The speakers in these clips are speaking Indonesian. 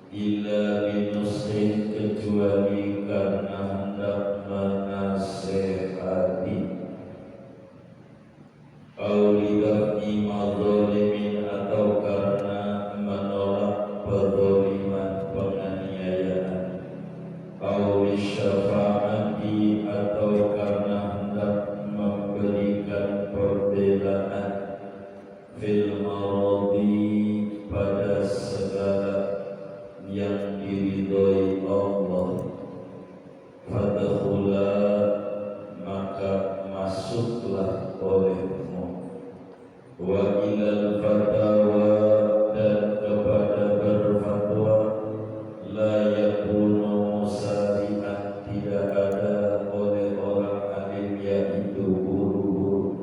illa binusrin kecuali karena hendak menasehati aulida'i madzalimin atau karena menolak pedzaliman penganiayaan aulis syafa'ati atau karena hendak memberikan perbelaan fil maradi pada segala yang diridhoi Allah fadkhula maka masuklah olehmu wa ilal fatawa dan kepada berfatwa la yakunu musari'an tidak ada oleh orang alim yaitu buru-buru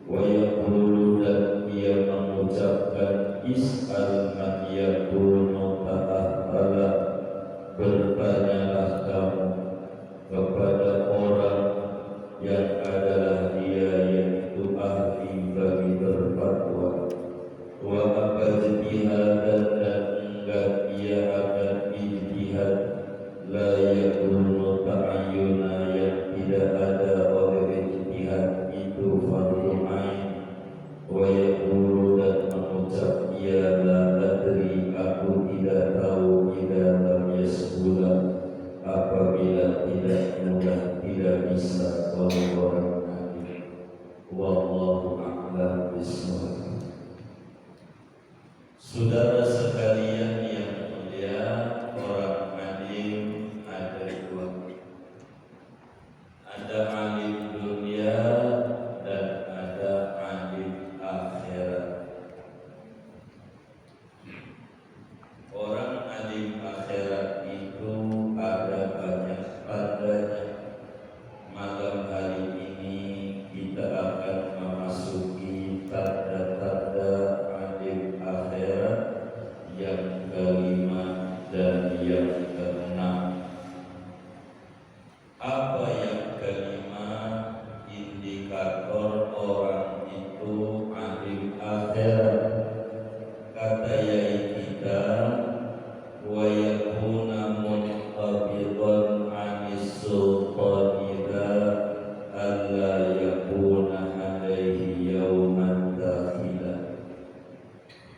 wa yaqulu dan ia mengucapkan is'al man yakunu ta'ala bertanyalah kamu kepada orang yang adalah dia yaitu ahli bagi berfatwa wa abajtihadan dan enggak ia akan ijtihad la yakunu ta'ayyuna yang tidak ada oleh ijtihad itu fardhu ain wa yaqulu dan mengucap ia la adri aku tidak tahu tidak lam yasbula apabila tidak mudah tidak bisa oleh orang alim wallahu a'lam bishawab. Saudara sekalian yang mulia, orang alim ada dua, ada alim dunia dan ada alim akhirat. Orang alim akhirat itu ada banyak tandanya. Malam hari ini kita akan memasuki tanda-tanda alim akhirat yang kelima dan yang keenam. Apa yang kelima? Indikator orang itu alim akhirat. Kata yai kita wa yakuna munqabidan anis sultanida alla yakuna alaihi yawman dakhila.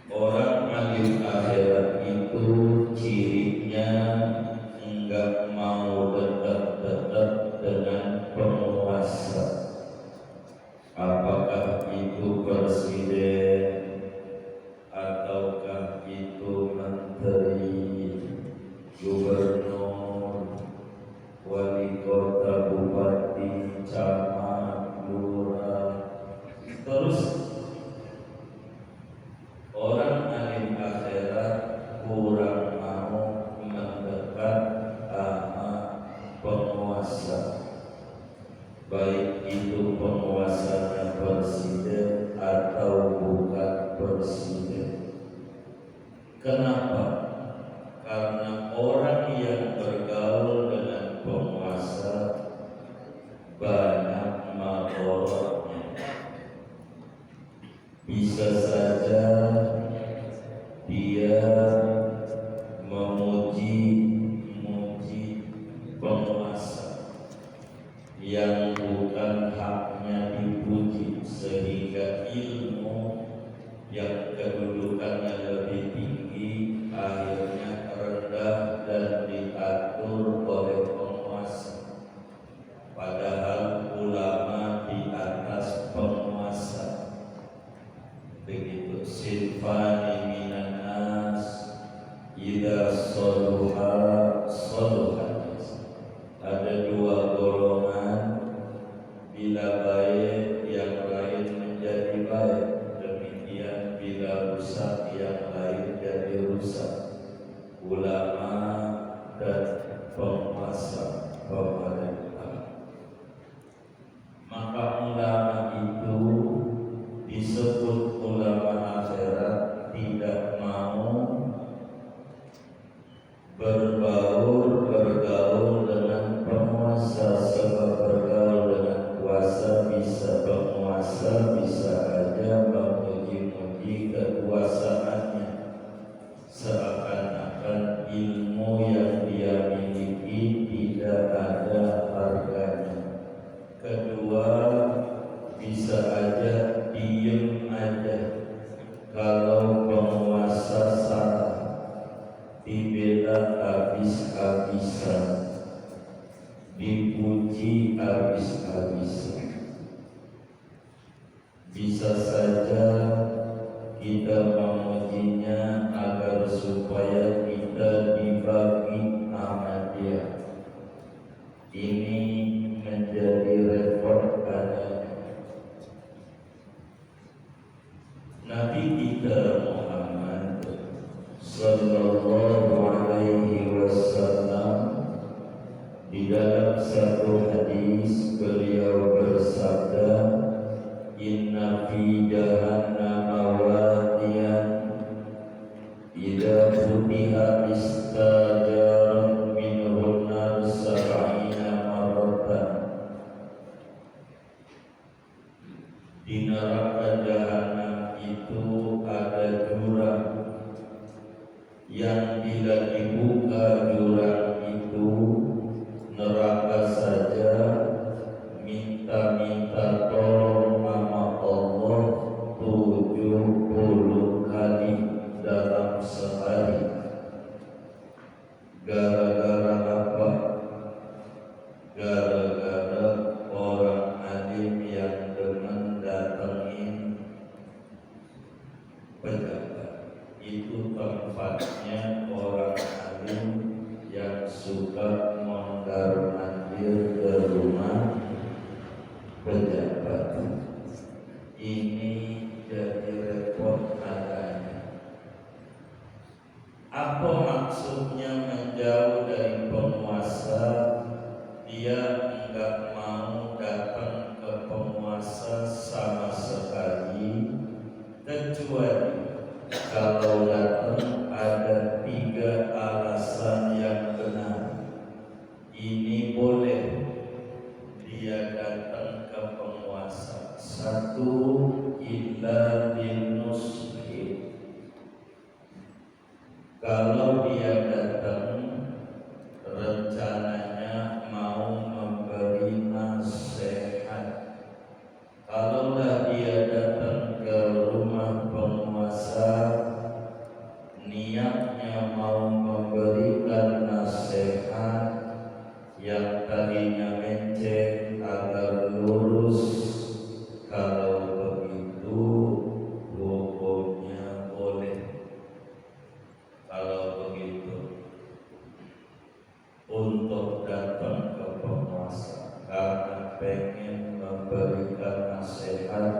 Orang alim akhirat itu cirinya enggak mau dekat-dekat dengan penguasa, apakah itu presiden ataukah itu menteri, gubernur, wali kota, bupati, camat, lurah, terus orang alim akhirat kurang mau mendekat sama penguasa, baik itu penguasanya presiden atau bukan presiden. Kenapa? Karena orang yang bergaul dengan penguasa banyak madharatnya. Bisa saja dia memuji penguasa yang bukan haknya dipuji, sehingga ilmu yang kedudukannya lebih tinggi akhirnya rendah dan diatur oleh penguasa, padahal ulama di atas penguasa. Begitu sinfani minan nas idza saluha saluhan. Ada dua golongan, bila baik yang lain menjadi baik, demikian bila rusak yang lain jadi rusak. Ulama dan penguasa pemerintah. Maka ulama itu disebut ulama akhirat, tidak mau bergaul dengan penguasa, sebab bergaul dengan kuasa bisa penguasa bisa aja memuji-muji kekuasaannya, seakan-akan Di dalam satu hadis beliau bersabda, inna fi jahannam wadiyan idza futiha istajarat minhu nar sab'ina marratan. Di neraka jahanam itu ada jurang yang bila dibuka jurang itu, neraka saja minta-minta tolong sama Allah 70 kali dalam sehari. Gara-gara apa? Gara-gara orang alim yang demen datengin pejabat. Itu tempatnya orang alim yang suka mondar-mandir ke rumah pejabat. Ini jadi repot adanya. Apa maksudnya menjauh dari penguasa? Dia enggak mau datang ke penguasa sama sekali, kecuali kalau datang ada 3 alasan yang benar. Ini boleh dia datang ke penguasa. 1, illa dinushi. Kalau dia datang rencananya mau memberi nasihat. Kalaulah dia datang ke rumah penguasa niatnya mau memberikan nasihat, yang tadinya menceng agar lurus, kalau begitu hukumnya boleh. Kalau begitu untuk datang ke penguasa karena pengen memberikan nasihat,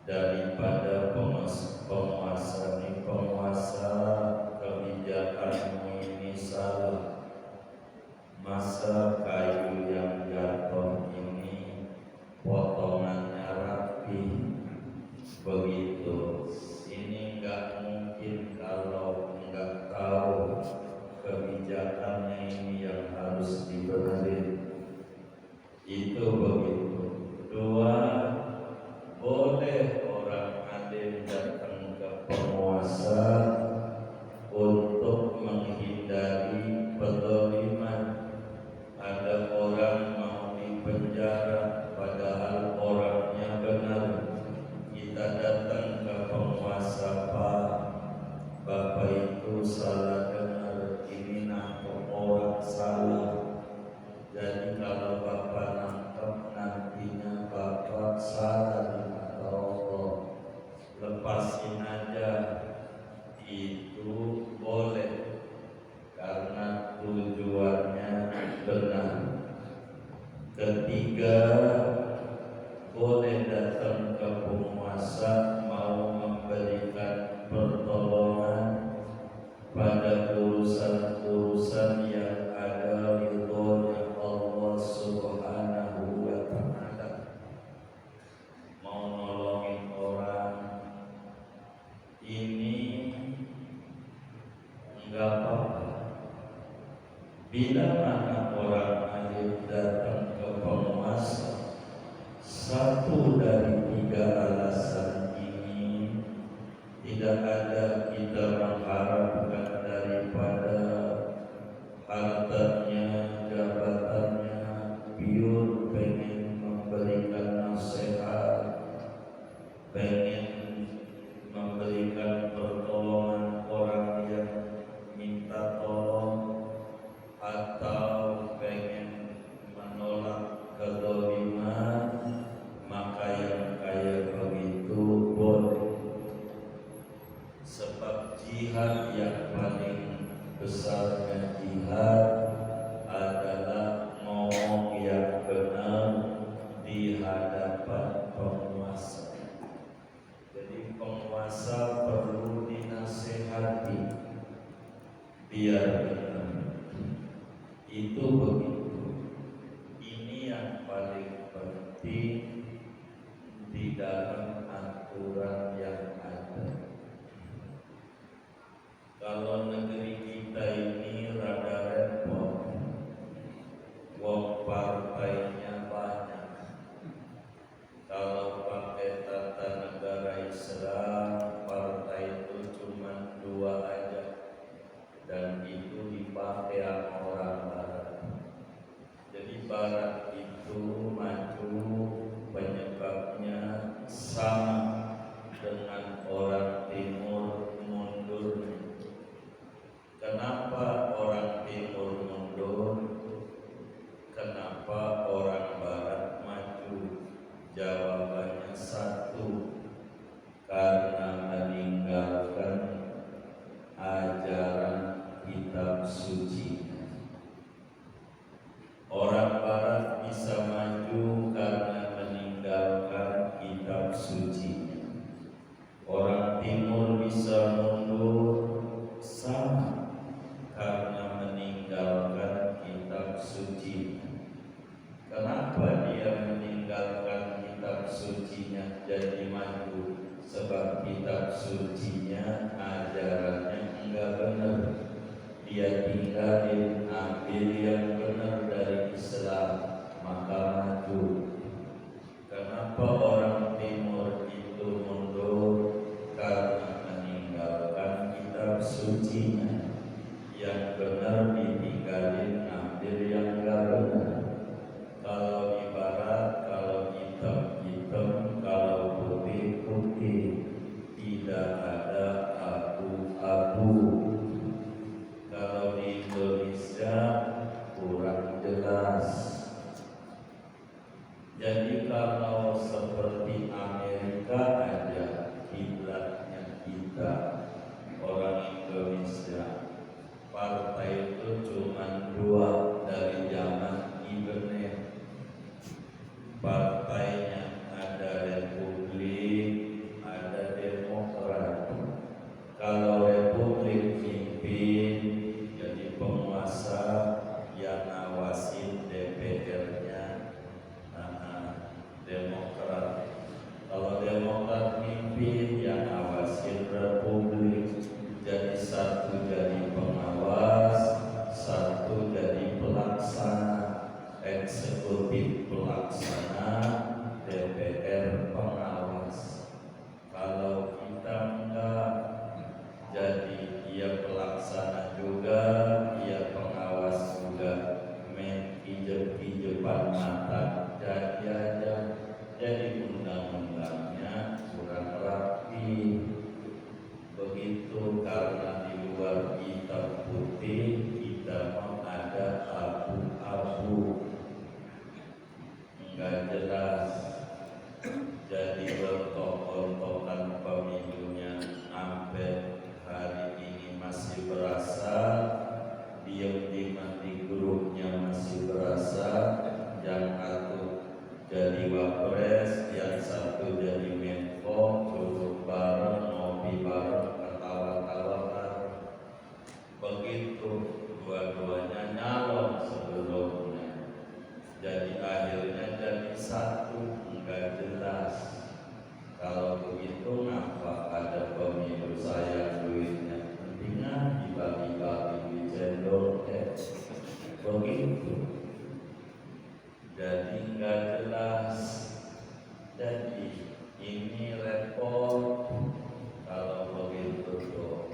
daripada penguasa ini, penguasa kebijakanmu ini salah, masa kayu yang jatuh ini potongannya rapi begitu. Ini enggak mungkin kalau enggak tahu kebijakannya ini yang harus dibenerin. Itu begitu. 2, boleh orang alim datang ke penguasa untuk menghindari pedzaliman. Ada orang mau dipenjara padahal orangnya benar. Kita datang ke penguasa, Pak, Bapak itu salah dengar, ini nangkep orang salah. Jadi kalau Bapak nangkep, nantinya Bapak salah di mata Allah, lepasin aja. Itu boleh karena tujuannya benar. 3, boleh datang ke penguasa mau memberikan pertolongan pada urusan-urusan yang ada ridhonya Allah Subhanahu wa ta'ala. Mau nolongin orang, ini enggak apa-apa. Bila mana orang alim datang ke penguasa, 1 dari 3 alasan ini tidak ada kita mengharapkan daripada hartanya, jabatannya, biar pengen memberikan nasihat, pengen memberikan pertolongan orang yang minta tolong, atau pengen menolak kezaliman, maka yang kayak begitu boleh. Sebab jihad yang paling besarnya jihad adalah ngomong yang benar di hadapan penguasa. Jadi penguasa perlu dinasehati biar benar. Itu solusinya. Yang benar ditinggalin, ngambil yang gak benar. Kalau ibarat, kalau hitam-hitam, kalau putih-putih, tidak ada abu-abu. Kalau di Indonesia kurang jelas. Jadi kalau seperti Amerika aja kiblatnya kita orang Indonesia, partai itu cuma dua dari zaman Ibrahim. Partainya ada Republik, ada Demokrat. Kalau Republik pimpin jadi penguasa, yang ngawasin DPR-nya. Demokrat. Kalau Demokrat pimpin, yang ngawasin Republik. Jadi satu jadi pengawas, satu jadi pelaksana. Eksekutif pelaksana, DPR pengawas. Kalau kita enggak, jadi dia pelaksana juga, dia pengawas juga, main pijep-pijepan mata, jadi aja. Jadi undang-undangnya kurang rapi. Begitu karena di luar hitam putih, kita mau ada abu-abu, enggak jelas. Jadi rontok-rontokan pemilunya sampai hari ini masih berasa, diam-diam di grupnya masih berasa. Yang satu jadi wapres, yang satu jadi menko, duduk bareng, ngopi bareng, ketawa-tawa bareng. Begitu dua-duanya nyalon sebelumnya. Jadi akhirnya jadi satu, enggak jelas. Kalau begitu ngapa ada pemilu saya duitnya? Mendingan dibagi-bagi di cendol begitu. Jadi enggak jelas. Jadi ini repot kalau begitu tuh.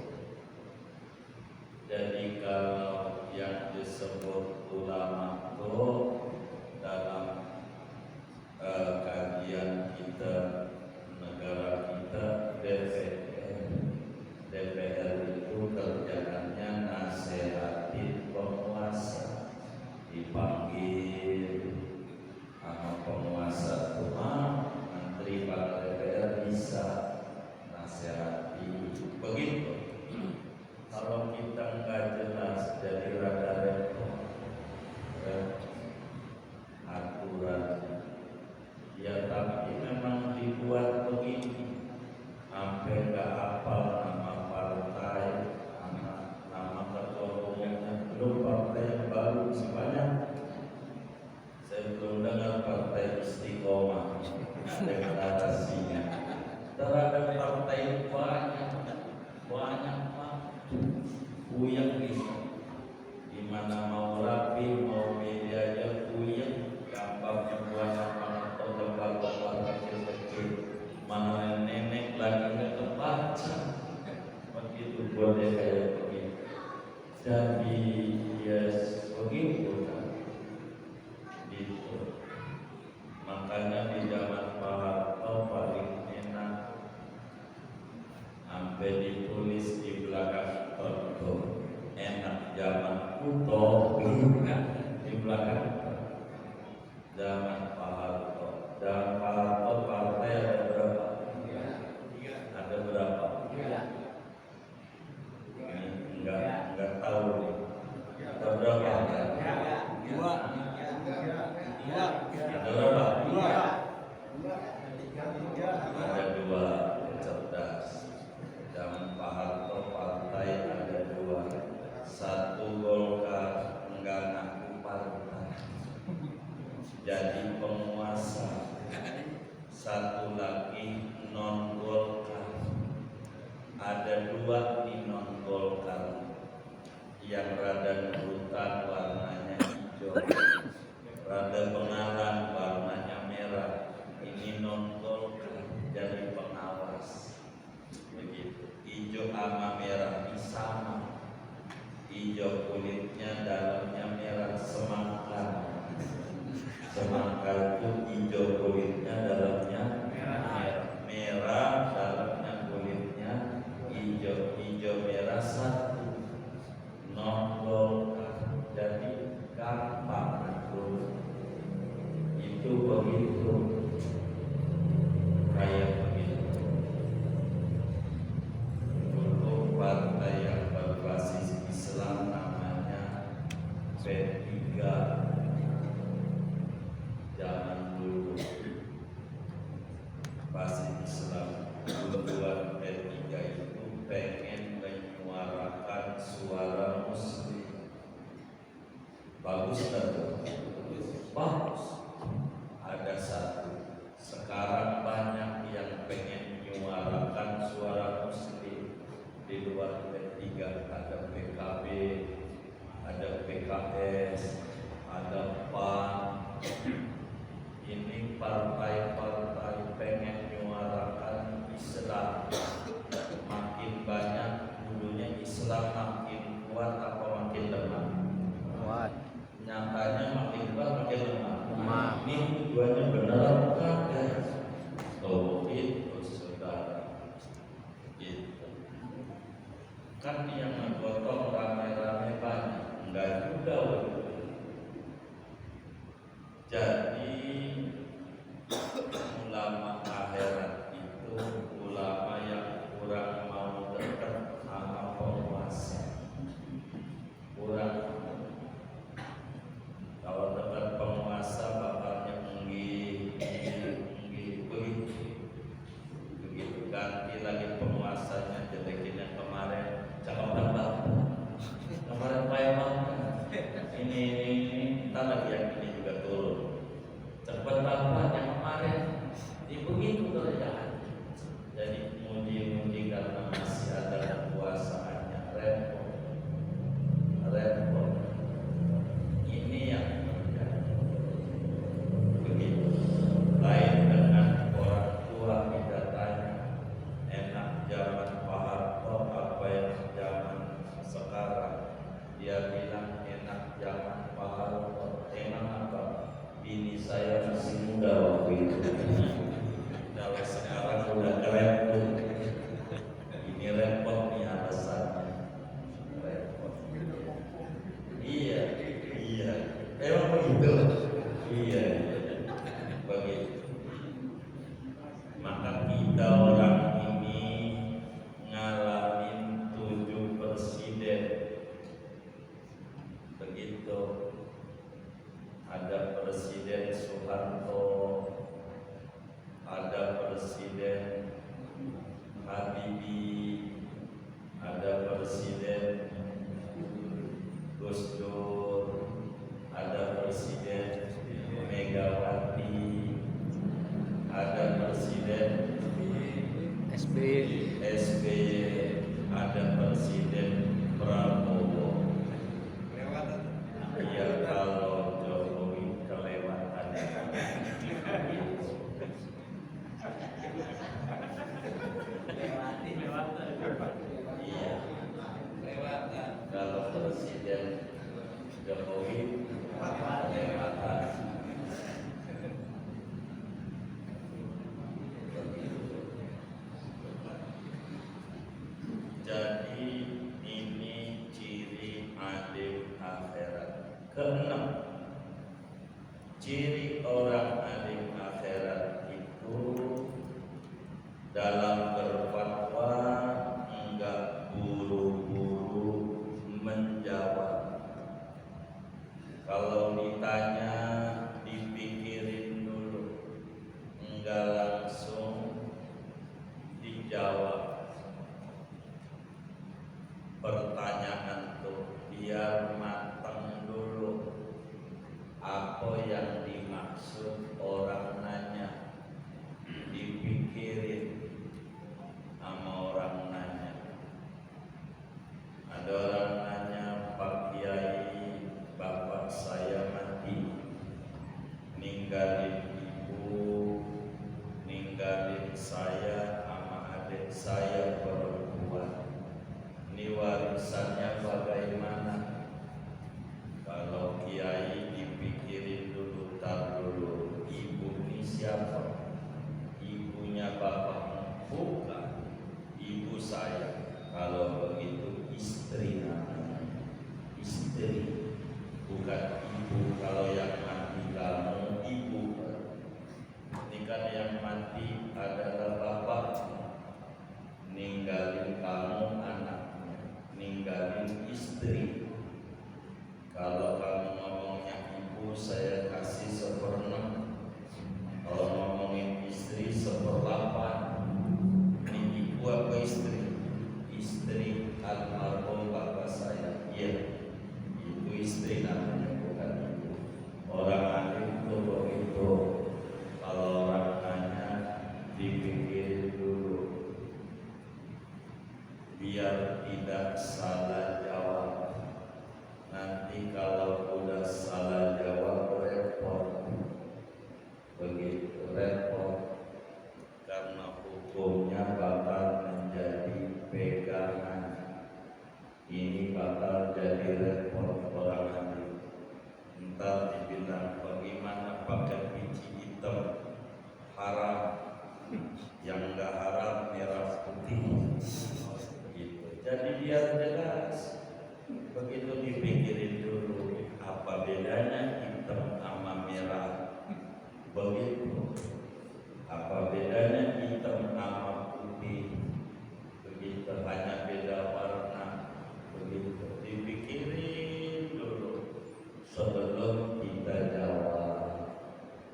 Jadi kalau yang disebut ulama tuh dalam kajian kita, negara kita, DPR itu kerjaannya nasihatin penguasa, dipanggil sama penguasa tuh, menteri pada DPR bisa nasihati begitu. Kalau kita nggak jelas, jadi rada repot aturannya. Ya tapi memang dibuat begini, sampai nggak hafal nama partai, nama ketua umumnya. Belum partai yang baru sebanyak. Saya belum dengar partai Istiqomah deklarasinya. Terhadap partai banyak Pak. Puyeng bisa. Dimana mau rapi, mau media aja puyeng. Gampangnya banyak banget atau lembaga-lembaga kecil-kecil. Mana nenek lagi nggak kebaca. Begitu boleh kayak begitu. Jadi yes, begitu kan. Gitu. Makanya di zaman Pak Harto paling enak, sampai ditulis di belakang Toto, enak zaman Kuto, di belakang zaman Pak Harto. Zaman Pak Harto partai ada berapa? Ada berapa? Ini enggak tahu nih. Ada berapa? Dua. Ada berapa? Ada dua. Cerdas. Zaman Pak Harto partai ada dua. Satu Golkar, enggak hijau kulitnya, dalamnya merah. Semangka, semangka itu hijau kulitnya, dalamnya merah, dalamnya kulitnya hijau. Hijau merah satu, nongol, jadi gampang itu begitu, kayak begitu. Untuk partai yang berbasis Islam namanya P3 zaman dulu, basis Islam. Tujuan P3 itu pengen menyuarakan suara Muslim. Bagus tak? Bagus. Ada satu. Sekarang banyak yang pengen menyuarakan suara Muslim di luar P3. Ada PKB, ada PKS, ada PAN. Ini partai-partai pengen menyuarakan Islam. Makin banyak dulunya Islam makin kuat apa makin lemah? Kuat. Nyatanya makin kuat makin lemah. Lemah. Ini tujuannya benar kagak? Oh itu saudara. Itu kan yang menggotong rame-rame banyak, enggak juga begitu. Jadi ulama akhirat itu ulama yang kurang mau dekat sama penguasa. Kurang. Kalau dekat penguasa bakalnya begitu ganti lagi penguasanya, jelekin yang kemarin cakap tambah kemarin memang ini tak lagi yang ini juga turun cepat bapak yang kemarin begitu kerjaan. Jadi muji-muji karena masih ada kekuasaannya, repot. Ini yang terjadi begitu. Lain dengan orang tua kita tanya, enak zaman Pak Harto apa yang zaman sekarang? Dia bilang enak zaman Pak Harto. Emang apa? Bini saya masih muda waktu itu. Kalau sekarang udah keren tuh. Ini repot nih alasannya. Repot. Iya. Emang begitu. Iya. Begitu. Maka kita orang ini ngalamin 7 presiden. Begitu. Ada Presiden Soeharto, ada Presiden Habibie, ada Presiden Gus Dur, ada Presiden Megawati, ada Presiden SBY, ada Presiden Prabowo. Iya, kalau Jokowi kelewatan. Iya, kalau Presiden Jokowi kelewatan. Jadi ini ciri alim akhirat. Keenam, ciri orang alim akhirat itu dalam berfatwa enggak buru-buru menjawab. Kalau ditanya dipikirin dulu, enggak langsung dijawab. Pertanyaan tuh biar matang dulu. Apa yang dimaksud orang nanya, dipikirin. ntar jadi repot orang alim, ntar dibilang bagaimana pakai biji hitam haram, yang enggak haram merah putih gitu. Jadi biar jelas, begitu dipikirin dulu apa bedanya hitam sama merah, begitu apa bedanya hitam sama putih, begitu hanya beda warna, begitu dipikirin dulu sebelum kita jawab,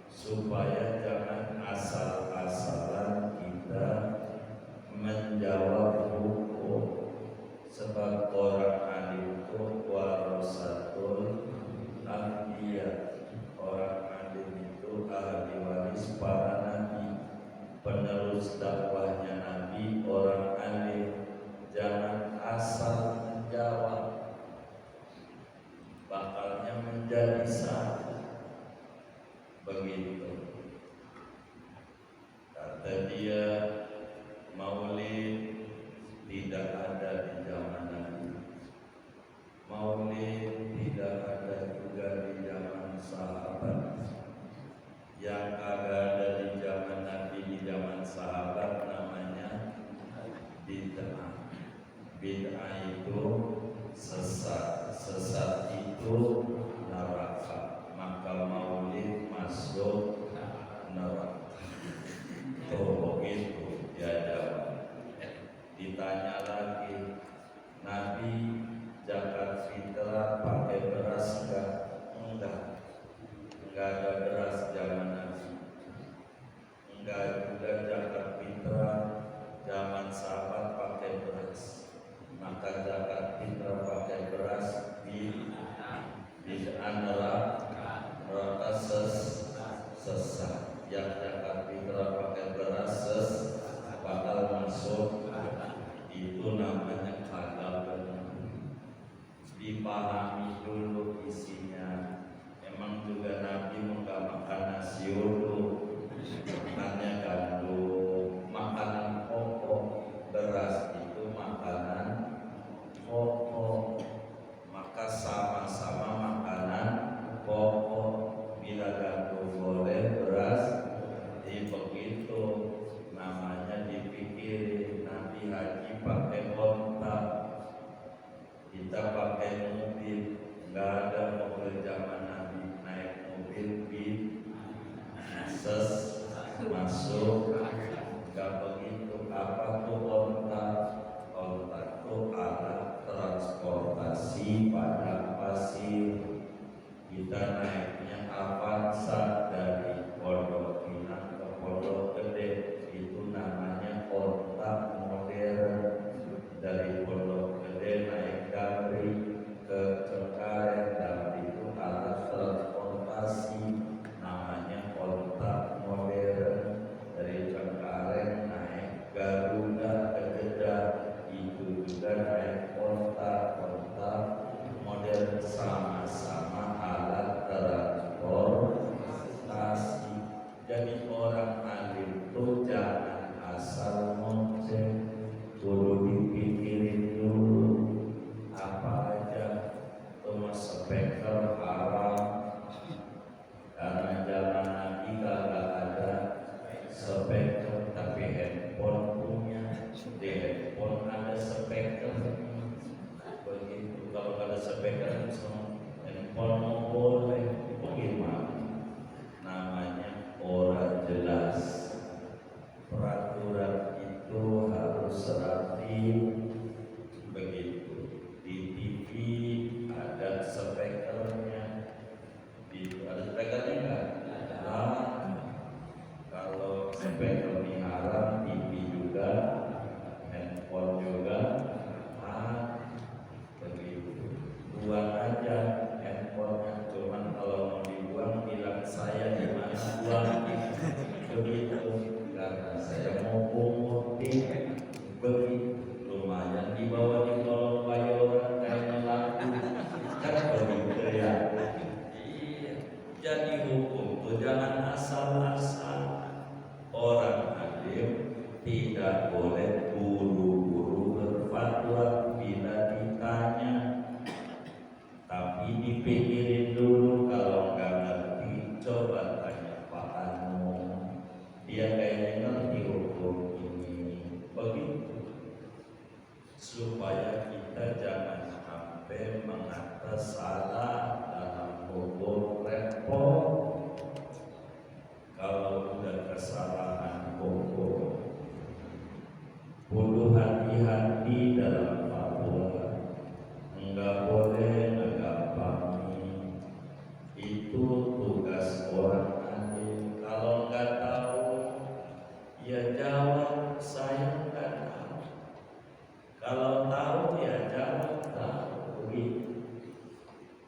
supaya jangan asal-asalan kita menjawab hukum. Sebab orang alim itu warasatul anbiya, orang alim itu ahli waris para nabi, penerus dakwahnya nabi. Orang alim jangan asal menjawab, bakalnya menjadi salah. Begitu kata dia, maulid tidak ada di zaman Nabi, maulid tidak ada juga di zaman sahabat. Yang kagak ada di zaman Nabi, di zaman sahabat, namanya bid'ah. Bid'ah itu sesat, sesat itu neraka, maka maulid masuk neraka. Tuh begitu dia jawab. Ditanya lagi, Nabi zakat fitrah pakai beras enggak? Enggak ada beras zaman Nabi. Enggak juga zakat fitrah zaman sahabat pakai beras. Maka zakat fitrah pakai beras di neraka sesat. Yang zakat fitrah pakai beras bakal masuk, itu namanya kagak benar. Dipahami dulu isinya. Emang juga Nabi enggak makan nasi uduk, makannya gandum, makanan pokok. Beras itu makanan pokok, maka sama-sama makanan pokok. Bila gandum boleh, beras begitu. Namanya dipikirin. Nabi haji pakai onta, kita pakai mobil. Nggak ada mobil zaman Nabi, naik mobil masuk. Nggak begitu. Apa tuh onta? Onta tuh alat transportasi padang pasir. Kita naiknya Avanza dari Pondok Pinang ke Pondok Gede, itu namanya onta modern. Dari Pondok Gede naik Damri ke Cengkareng, Damri itu alat transportasi, namanya onta modern. Dari Cengkareng naik Garuda ke Jeddah, itu juga naik onta modern. Sama-sama alat transportasi. Jadi orang alim itu jangan asal ngoceh, kudu dipikirin dulu apa aja. Cuma speaker haram, karena zaman Nabi kagak ada speaker, tapi handphone punya. Di handphone ada speaker. Begitu. Kalau ada speaker handphone mau boleh, bagaimana? Namanya orang jelas. Peraturan itu harus rapi. Begitu. Di TV ada speakernya. Ada speakernya enggak? Kalau speaker ini haram, TV juga, handphone juga. Begitu. Buang aja handphonenya. Cuman kalau mau dibuang, bilang saya di mana buang. Begitu. Karena saya mau pungut. Begitu. Lumayan dibawa di kolong bayoran kayak melaku. Kan begitu ya. Iya. Jadi hukum itu jangan asal-asal. Orang alim tidak boleh buru-buru berfatwa. Bila ditanya dipikirin dulu, kalau nggak ngerti coba tanya Pak Anu, dia kayaknya ngerti hukum ini. Begitu, supaya kita jangan sampai mengata salah dalam hukum. Repot kalau udah kesalahan hukum. Kudu hati-hati dalam fatwa, enggak boleh ngegampangin. Itu tugas orang alim. Kalau nggak tahu, ya jawab saya nggak tahu. Kalau tahu ya jawab tahu.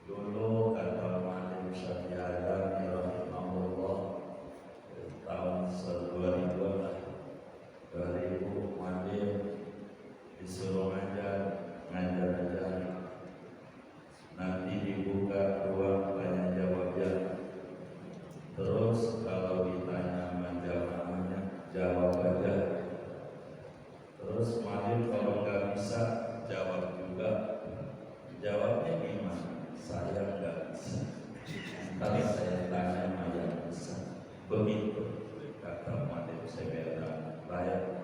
Dulu kata Malim Syariah rahimahullah, tahun 2000 Malim disuruh ngajar aja. Nanti dibuka ruang tanya jawabnya. Terus kalau ditanya jamaahnya jawab aja. Terus Malim kalau nggak bisa jawab juga. Jawabnya gimana? Saya nggak bisa. Tapi saya tanya yang bisa. Begitu kata Malim Sebera. Baik,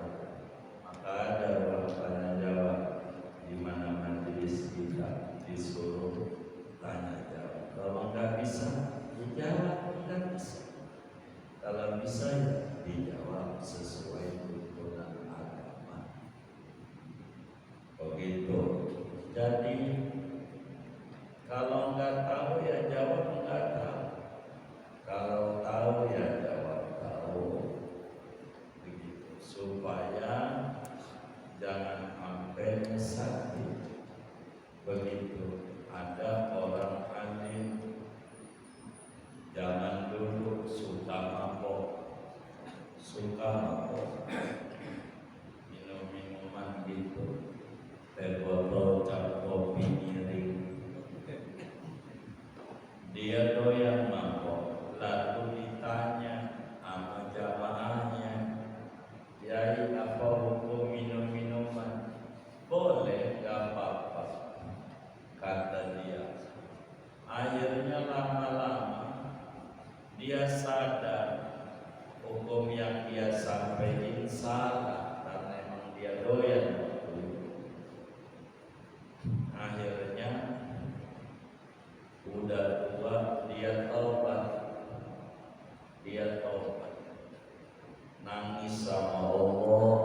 maka ada ruang tanya jawab di mana majelis kita disuruh tanya jawab. Kalau nggak bisa dijawab, nggak bisa. Kalau bisa ya dijawab sesuai tuntunan agama. Begitu. Jadi kalau nggak tahu ya jawab nggak tahu. Kalau tahu ya jawab tahu. Begitu. Supaya jangan sampai sakit. Begitu. Ada orang alim zaman dulu suka mabok, minum minuman gitu, teh botol, cap kopi miring. Dia doyan mabok, lalu ditanya sama jamaahnya, "Yai, apa hukum minum minuman?" "Boleh, gak apa-apa," kata dia. Akhirnya lama-lama dia sadar hukum yang dia sampaikan salah karena emang dia doyan waktu itu. Akhirnya udah tua dia taubat, nangis sama Allah,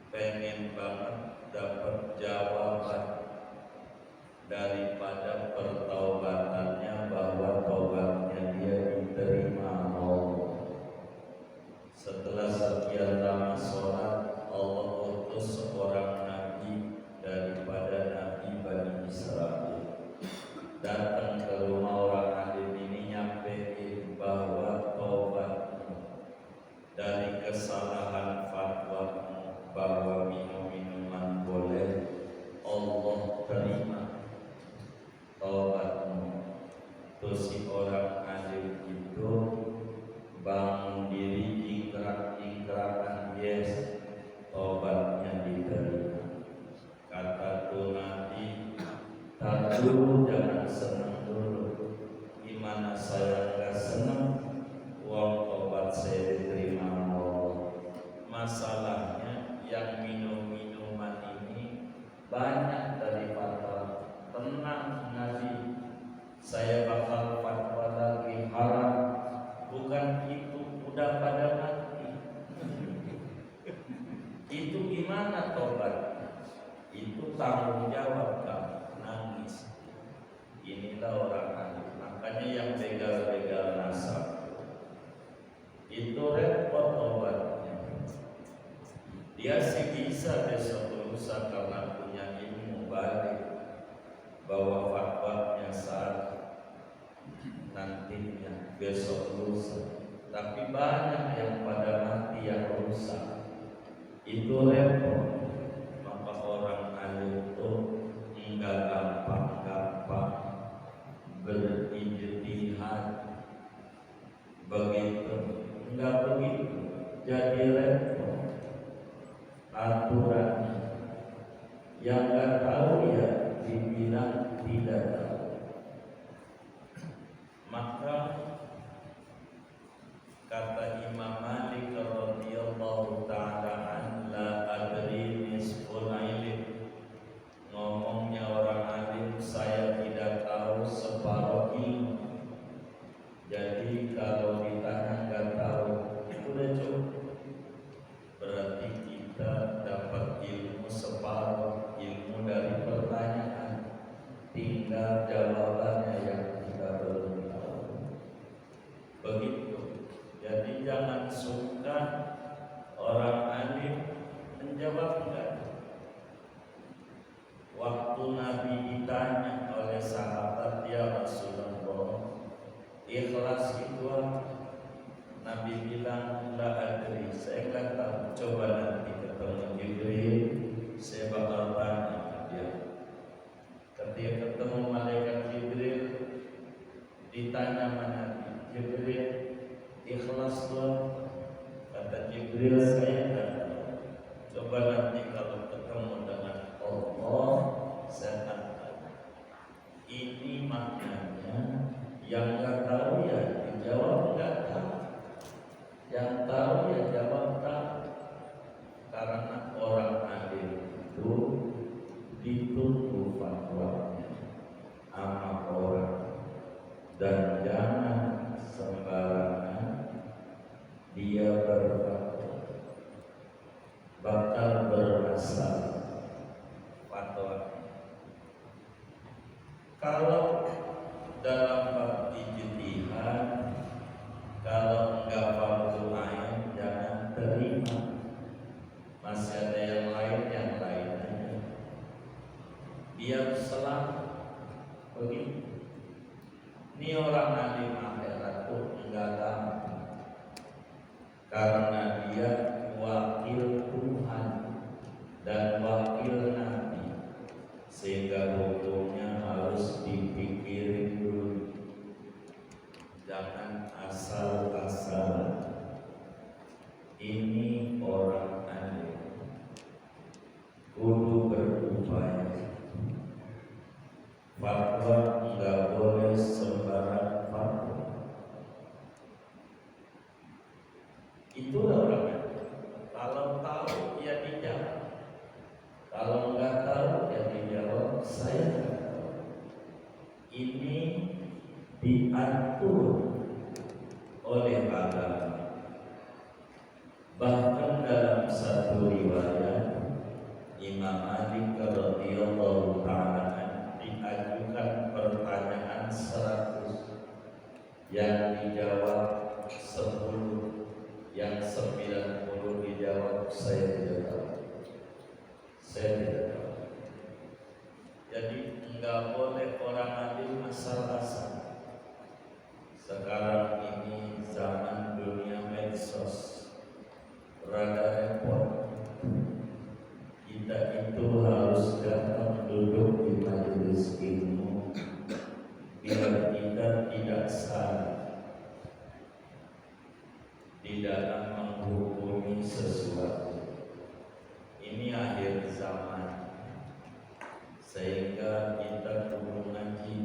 pengen banget dapat jawaban daripada pertaubatannya bahwa taubatnya dia diterima Allah. Setelah sekian lama sholat, Allah utus seorang nabi daripada nabi Bani Israel, datang ke rumah orang alim ini, nyampein bahwa taubatmu dari kesalahan fatwamu bahwa minum-minuman boleh, Allah terima taubatmu. Terus si orang alim itu bangun diri, ingkrak-ingkrakan, yes, taubatnya diterima. Kata tuh Nabi, "Tak dulu, jangan senang dulu. Gimana saya nggak senang? Uang taubat saya diterima Allah." Masalahnya yang minum-minuman ini banyak dari fatwa. Tenang Nabi, saya bakal fatwa lagi haram. Bukan itu, udah pada mati. Itu gimana tobatnya? Itu tanggung jawab kamu. Nangis. Inilah orang alim. Makanya yang begal-begal nasab itu repot tobatnya. Dia sih bisa besok lusa karena punya ilmu balik bahwa fatwanya salah nantinya besok lusa. Tapi banyak yang pada mati yang rusak. Itu repot. Maka orang alim itu enggak gampang-gampang berijtihad. Begitu, enggak begitu. Jadi repot aturannya. Yang enggak tahu bilang tidak tahu. Maka kata Imam Malik radhiyallahu ta'ala an, la adri nisful ilm, ngomongnya orang alim, saya tidak tahu separuh ilmu. Jadi kalau ditanya nggak tahu, itu udah cukup. Berarti kita dapat ilmu separuh ilmu dari pertanyaan, tinggal jawabannya yang kita belum tahu. Begitu. Jadi jangan suka orang alim menjawab enggak. Waktu Nabi ditanya oleh sahabat, ya Rasulullah, ikhlas itu apa? Nabi bilang, la adri, saya nggak tahu. Coba nanti ketemu Jibril, saya bakal tanya dia. Ketika ketemu malaikat Jibril, ditanya mana Jibril, ikhlas tuh? Kata Jibril, saya nggak tahu. Coba nanti kalau ketemu dengan Allah, saya akan tahu. Ini maknanya yang nggak tahu ya dijawab nggak tahu, yang tahu ya jawab tahu. Karena orang alim itu dituntut fatwanya sama orang, dan jangan sembarangan dia berfatwa, bakal bermasalah fatwa. Kalau dalam bab ijtihad, kalau enggak fardu ain jangan terima. Masih ada yang lain aja. Biar selamat. Begitu. Ini orang alim akhirat tuh enggak gampang, karena dia wakil Tuhan dan wakil Nabi, sehingga hukumnya harus dipikirin dulu. Jangan asal-asalan. Ini orang alim kudu berupaya. Fatwa enggak boleh sembarang fatwa. Itulah orangnya. Kalau tahu ya dijawab, kalau enggak tahu ya dijawab saya enggak tahu. Ini diatur oleh agama. Bahkan dalam satu riwayat, Imam Malik radhiyallahu ta'ala diajukan pertanyaan 100, yang dijawab 10, yang 90 dijawab saya tidak tahu. Saya tidak tahu. Jadi enggak boleh orang alim asal-asal. Sekarang ini zaman dunia medsos, rada repot. Kita itu harus datang duduk di majelis ilmu biar kita tidak salah di dalam menghukumi sesuatu. Ini akhir zaman, sehingga kita perlu ngaji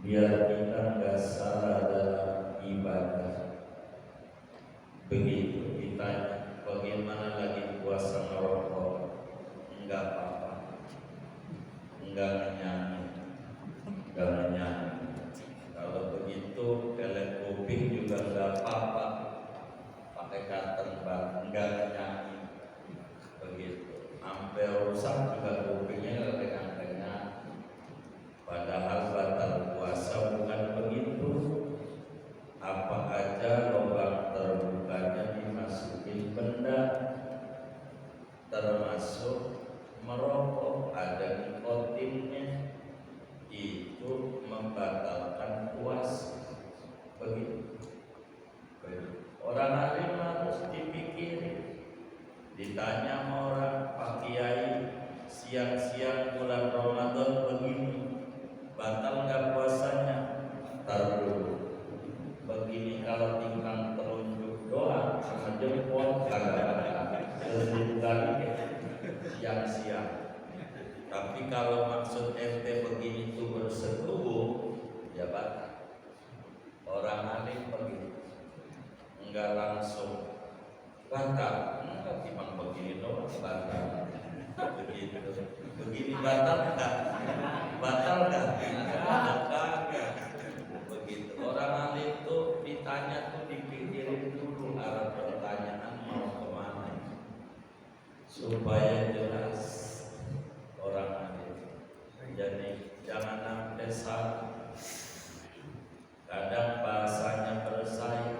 biar kita nggak salah dalam ibadah. Begitu ditanya, bagaimana lagi puasa ngerokok? Enggak apa-apa, enggak nyanyi. Kalau begitu kelek kuping juga enggak apa-apa, pakai cotton bud, enggak nyanyi. Begitu, sampai rusak juga kupingnya kencang-kencang. Padahal batal puasa bukan begitu. Apa aja lubang terbukanya dimasukin benda, termasuk merokok, ada nikotinnya, itu membatalkan puasa. Begitu. Orang alim harus dipikirin. Ditanya sama orang, Pak Kiai, siang-siang bulan Ramadan begini, batal nggak puasanya? Taruh dulu. Begini kalau tingkang telunjuk doang sama jempol kagak ada. Yang siang. Tapi kalau maksud ente begini itu bersetubuh, ya batal. Orang alim begitu, enggak langsung batal, enggak timbang begini doang batal. Begitu, begini batal enggak? Batal enggak? Enggak. Begitu. Orang alim itu ditanya tuh dipikirin dulu arah pertanyaan mau kemana, supaya jelas orang alim. Jadi jangan sampai salah. Kadang bahasanya bersaing.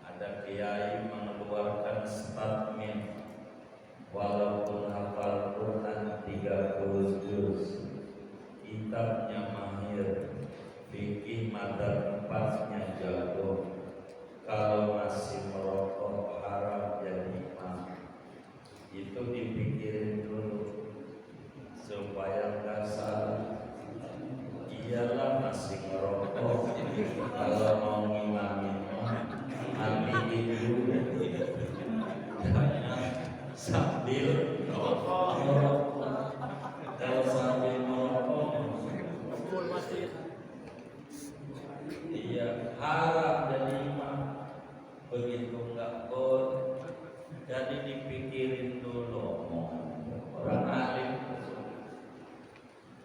Ada kiai mengeluarkan statement walaupun hafal Quran 30 juz, kitabnya mahir, fikih madzhab 4-nya jago, kalau masih merokok haram jadi imam. Itu dipikirin dulu supaya nggak salah. Iyalah masih merokok, kalau mau ngimamin ambilin dulu, sambil merokok. Kalau sambil merokok, iya haram jadi imam. Begitu nggak boleh. Jadi dipikirin dulu orang alim.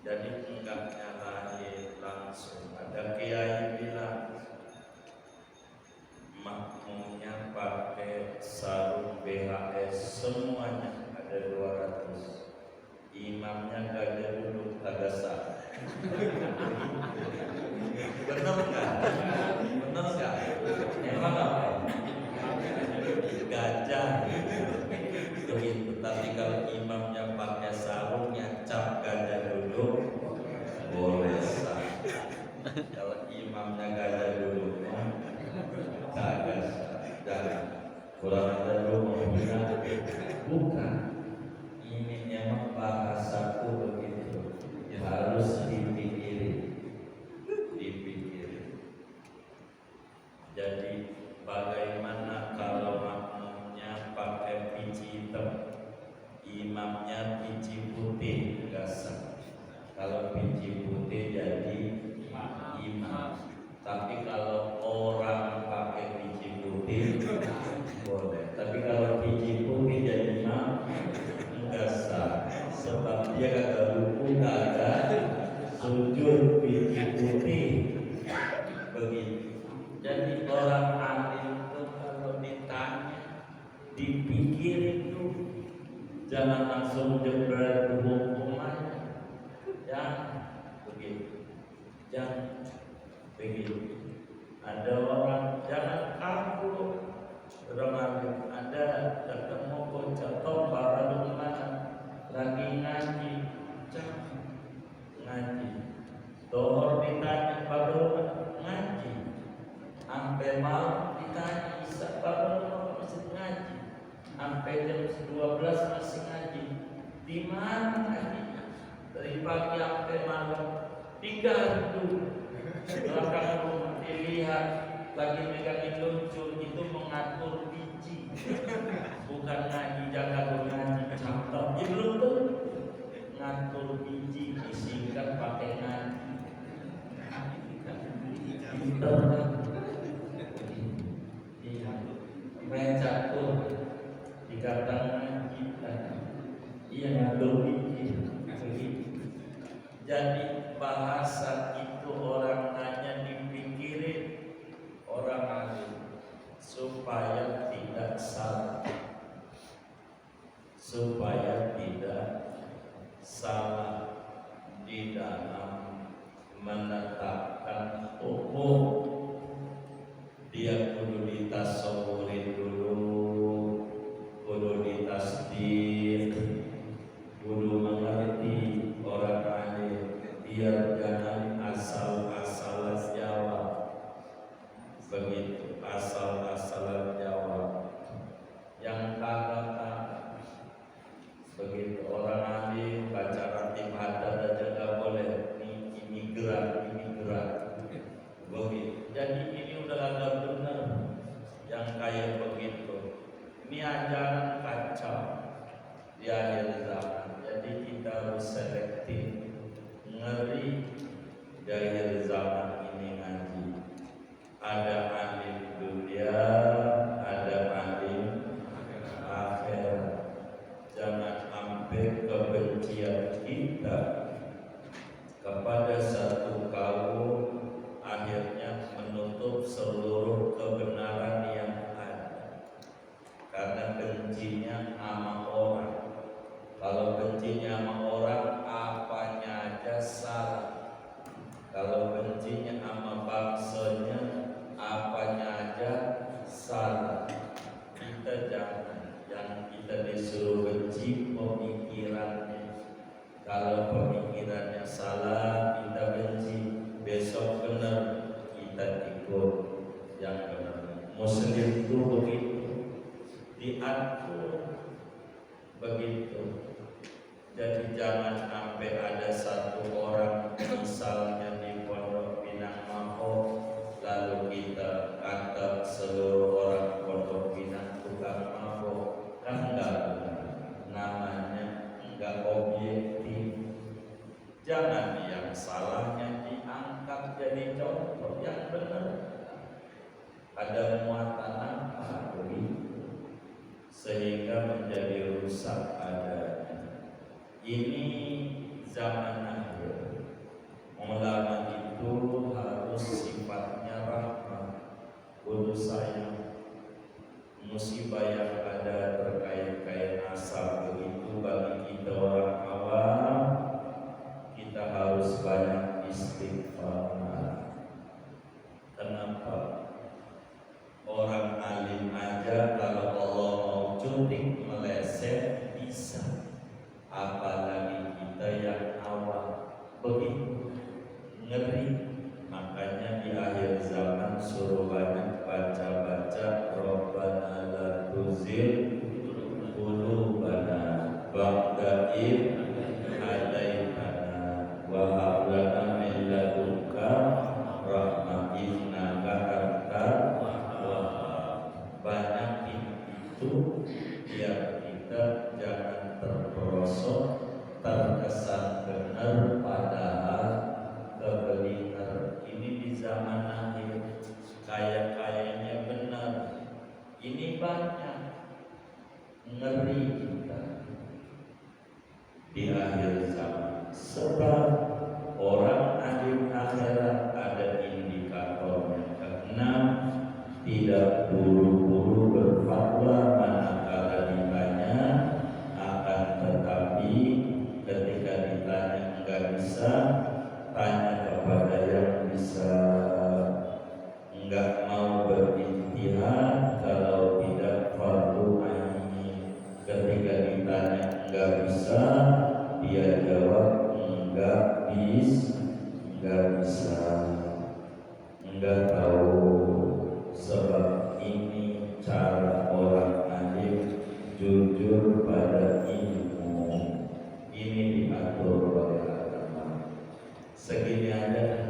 Jadi enggak nyalahin langsung. Ada kiai bilang makmumnya pakai sarung BHS semuanya ada 200. Imamnya gajah duduk agak sah. Benar nggak? Benar nggak? Emang apa? Gajah. Begitu. Tapi kalau imamnya pakai sarungnya cap gajah duduk boleh sah. Kalau imamnya gajah duduk kagak sah. Jangan kurang ada dulu bilang bukan. Ini memang bahasaku begitu. Harus dipikirin. Jadi bagaimana kalau makmumnya pakai peci hitam, imamnya peci putih, enggak sah. Kalau peci putih jadi imam. Tapi kalau orang pakai peci putih boleh. Tapi kalau peci putih jadi imam enggak sah. Sebab dia kagak ruku, kagak sujud peci putih. Begitu. Jadi orang alim itu kalau ditanya dipikirin dulu, jangan langsung jebret hukumannya. Jangan begitu, jangan begitu. Ada orang jangan kaku, orang alim. Ada ketemu bocah tombak baru kemana? Lagi ngaji, jangan ngaji. Dohor ditanya baru ngaji. Sampai malam ditanya Isa baru masih ngaji, sampai jam 12 masih ngaji. Di mana ngajinya? Dari pagi sampai malam digardu belakang rumah, dilihat lagi megangin luncur, itu mengatur biji, bukan ngaji jaga ngaji contoh. Jadi belum tuh ngatur biji disingkat pakai ngaji. Main catur dikatakan kita, iya ngatur biji. Jadi bahasa itu orang nanya dipikirin orang alim supaya tidak salah, supaya tidak salah di dalam menetapkan hukum. Dia kudu ditasawurin dulu, kudu ditasdik, kudu mengerti orang alim, biar jangan asal-asalan jawab. Begitu, asal-asalan jawab yang kagak. Begitu orang alim baca ratib haddad aja gak boleh, ini gerak. Begitu. Jadi ini udah agak benar yang kayak begitu. Ini ajaran kacau di akhir zaman. Jadi kita harus selektif. Ngeri di akhir zaman ini ngaji. Ada alim dunia, ada alim akhirat. Jangan sampai kebencian kita kepada satu kaum akhirnya menutup seluruh kebenaran yang ada. Karena bencinya sama orang. Kalau bencinya sama orang, apanya aja salah. Kalau bencinya sama bangsanya, apanya aja salah. Kita jangan, yang kita disuruh benci pemikirannya. Kalau pemikirannya salah, kita benci. Besok benar, kita ikut yang benar. Muslim itu begitu, diatur begitu. Jadi jangan sampai ada satu orang misalnya di Pondok Pinang Maho, lalu kita kata seluruh orang Pondok Pinang tukang Maho, kan enggak benar. Namanya enggak objektif. Jangan yang salahnya diangkat jadi contoh yang benar. Ada muatan apa begitu sehingga menjadi rusak adanya. Ini zaman akhir. Ulama itu harus sifatnya rahmah, kudu sayang. Musibah yang ada terkait-kait asal begitu bagi kita orang awam, kita harus banyak istighfar. Kenapa? Orang alim aja kalau Allah mau cutik meleset bisa, apalagi kita yang awam. Begitu ngeri. Makanya di akhir zaman suruh banyak baca-baca Rabbana la tuzigh qulubana ba'da idh hadaitana wa hab lana min ladunka rahmah innaka antal wahhab. Banyakin itu biar kita jangan terperosok terkesan benar padahal kebenar. Ini di zaman akhir kaya-kayanya benar, ini banyak. Ngeri kita di akhir zaman. Sebab orang alim akhirat ada indikatornya. Keenam, tidak buru-buru berfatwa manakala ditanya, akan tetapi ketika ditanya enggak bisa, tanya kepada yang bisa. Enggak mau berijtihad kalau tidak fardu ain. Ketika ditanya enggak bisa, dia jawab enggak bisa, enggak tahu. Sebab ini cara orang alim jujur pada ilmu. Ini diatur oleh agama. Segini aja.